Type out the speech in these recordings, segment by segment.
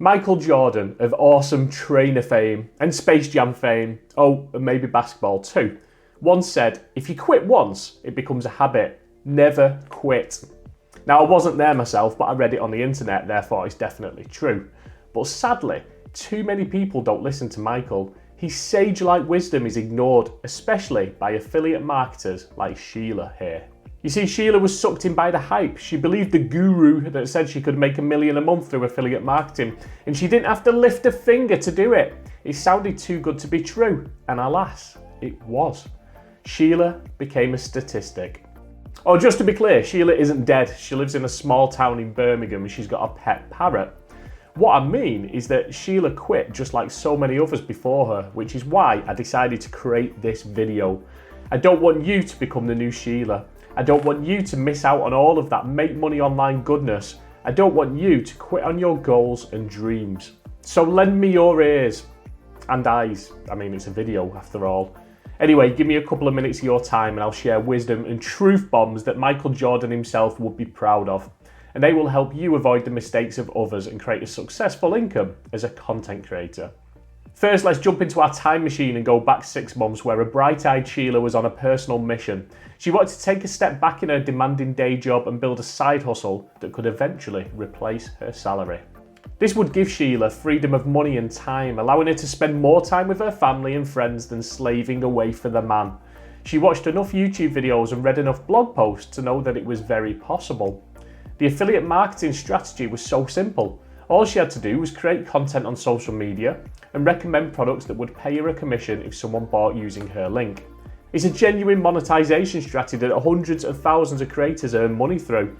Michael Jordan of awesome trainer fame and Space Jam fame, oh, and maybe basketball too, once said, if you quit once, it becomes a habit. Never quit. Now, I wasn't there myself, but I read it on the internet, therefore it's definitely true. But sadly, too many people don't listen to Michael. His sage-like wisdom is ignored, especially by affiliate marketers like Sheila here. You see, Sheila was sucked in by the hype. She believed the guru that said she could make $1 million a month through affiliate marketing, and she didn't have to lift a finger to do it. It sounded too good to be true, and alas, it was. Sheila became a statistic. Oh, just to be clear, Sheila isn't dead. She lives in a small town in Birmingham and she's got a pet parrot. What I mean is that Sheila quit just like so many others before her, which is why I decided to create this video. I don't want you to become the new Sheila. I don't want you to miss out on all of that make money online goodness. I don't want you to quit on your goals and dreams. So lend me your ears and eyes. I mean, it's a video after all. Anyway, give me a couple of minutes of your time and I'll share wisdom and truth bombs that Michael Jordan himself would be proud of. And they will help you avoid the mistakes of others and create a successful income as a content creator. First, let's jump into our time machine and go back 6 months where a bright-eyed Sheila was on a personal mission. She wanted to take a step back in her demanding day job and build a side hustle that could eventually replace her salary. This would give Sheila freedom of money and time, allowing her to spend more time with her family and friends than slaving away for the man. She watched enough YouTube videos and read enough blog posts to know that it was very possible. The affiliate marketing strategy was so simple. All she had to do was create content on social media and recommend products that would pay her a commission if someone bought using her link. It's a genuine monetization strategy that hundreds of thousands of creators earn money through.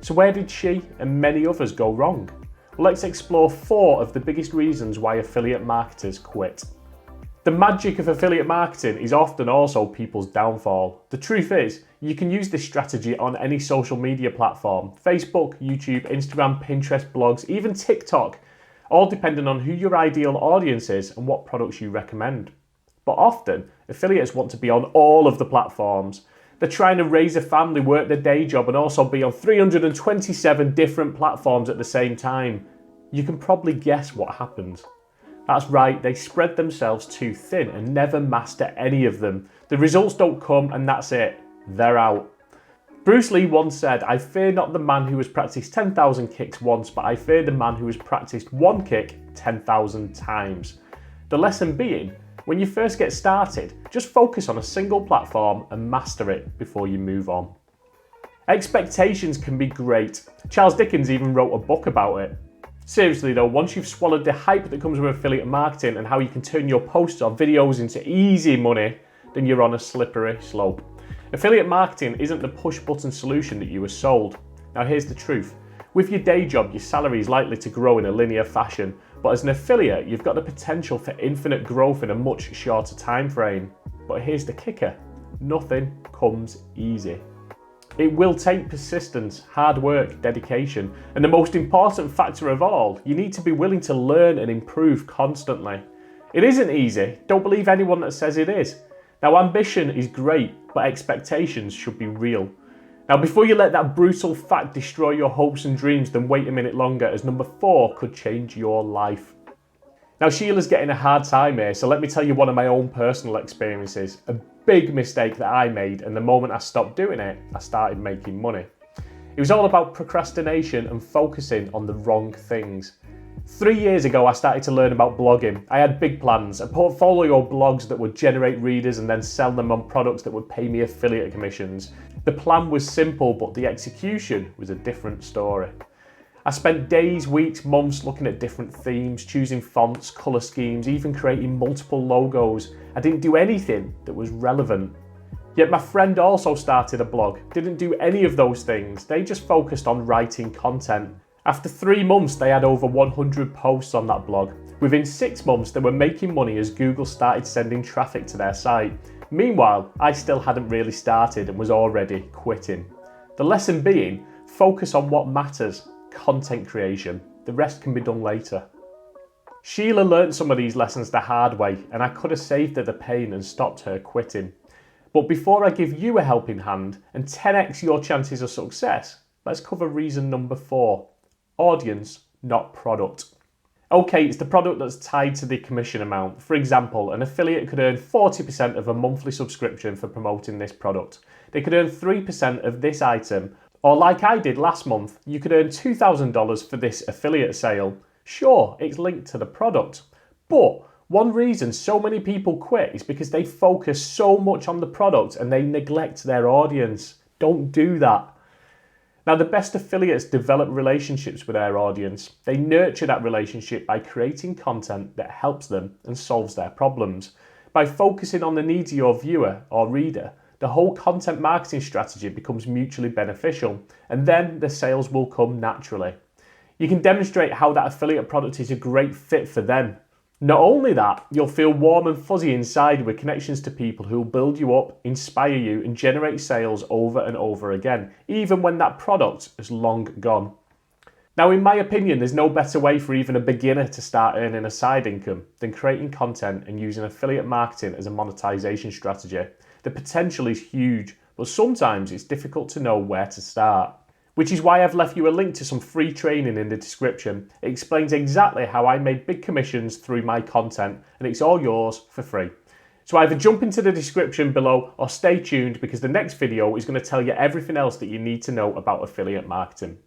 So where did she and many others go wrong? Well, let's explore 4 of the biggest reasons why affiliate marketers quit. The magic of affiliate marketing is often also people's downfall. The truth is, you can use this strategy on any social media platform: Facebook, YouTube, Instagram, Pinterest, blogs, even TikTok, all depending on who your ideal audience is and what products you recommend. But often, affiliates want to be on all of the platforms. They're trying to raise a family, work their day job, and also be on 327 different platforms at the same time. You can probably guess what happens. That's right, they spread themselves too thin and never master any of them. The results don't come and that's it. They're out. Bruce Lee once said, "I fear not the man who has practiced 10,000 kicks once, but I fear the man who has practiced one kick 10,000 times." The lesson being, when you first get started, just focus on a single platform and master it before you move on. Expectations can be great. Charles Dickens even wrote a book about it. Seriously though, once you've swallowed the hype that comes with affiliate marketing and how you can turn your posts or videos into easy money, then you're on a slippery slope. Affiliate marketing isn't the push button solution that you were sold. Now here's the truth. With your day job, your salary is likely to grow in a linear fashion, but as an affiliate, you've got the potential for infinite growth in a much shorter time frame. But here's the kicker. Nothing comes easy. It will take persistence, hard work, dedication, and the most important factor of all, you need to be willing to learn and improve constantly. It isn't easy. Don't believe anyone that says it is. Now, ambition is great, but expectations should be real. Now, before you let that brutal fact destroy your hopes and dreams, then wait a minute longer, as number 4 could change your life. Now, Sheila's getting a hard time here, so let me tell you one of my own personal experiences. A big mistake that I made, and the moment I stopped doing it, I started making money. It was all about procrastination and focusing on the wrong things. 3 years ago, I started to learn about blogging. I had big plans, a portfolio of blogs that would generate readers and then sell them on products that would pay me affiliate commissions. The plan was simple, but the execution was a different story. I spent days, weeks, months looking at different themes, choosing fonts, colour schemes, even creating multiple logos. I didn't do anything that was relevant. Yet my friend also started a blog, didn't do any of those things. They just focused on writing content. After 3 months, they had over 100 posts on that blog. Within 6 months, they were making money as Google started sending traffic to their site. Meanwhile, I still hadn't really started and was already quitting. The lesson being, focus on what matters. Content creation. The rest can be done later. Sheila learned some of these lessons the hard way, and I could have saved her the pain and stopped her quitting. But before I give you a helping hand and 10x your chances of success, let's cover reason number 4. Audience, not product. Okay, it's the product that's tied to the commission amount. For example, an affiliate could earn 40% of a monthly subscription for promoting this product. They could earn 3% of this item, or like I did last month, you could earn $2,000 for this affiliate sale. Sure, it's linked to the product, but one reason so many people quit is because they focus so much on the product and they neglect their audience. Don't do that. Now, the best affiliates develop relationships with their audience. They nurture that relationship by creating content that helps them and solves their problems. By focusing on the needs of your viewer or reader, the whole content marketing strategy becomes mutually beneficial, and then the sales will come naturally. You can demonstrate how that affiliate product is a great fit for them. Not only that, you'll feel warm and fuzzy inside with connections to people who will build you up, inspire you, and generate sales over and over again, even when that product is long gone. Now, in my opinion, there's no better way for even a beginner to start earning a side income than creating content and using affiliate marketing as a monetization strategy. The potential is huge, but sometimes it's difficult to know where to start. Which is why I've left you a link to some free training in the description. It explains exactly how I made big commissions through my content, and it's all yours for free. So either jump into the description below or stay tuned, because the next video is going to tell you everything else that you need to know about affiliate marketing.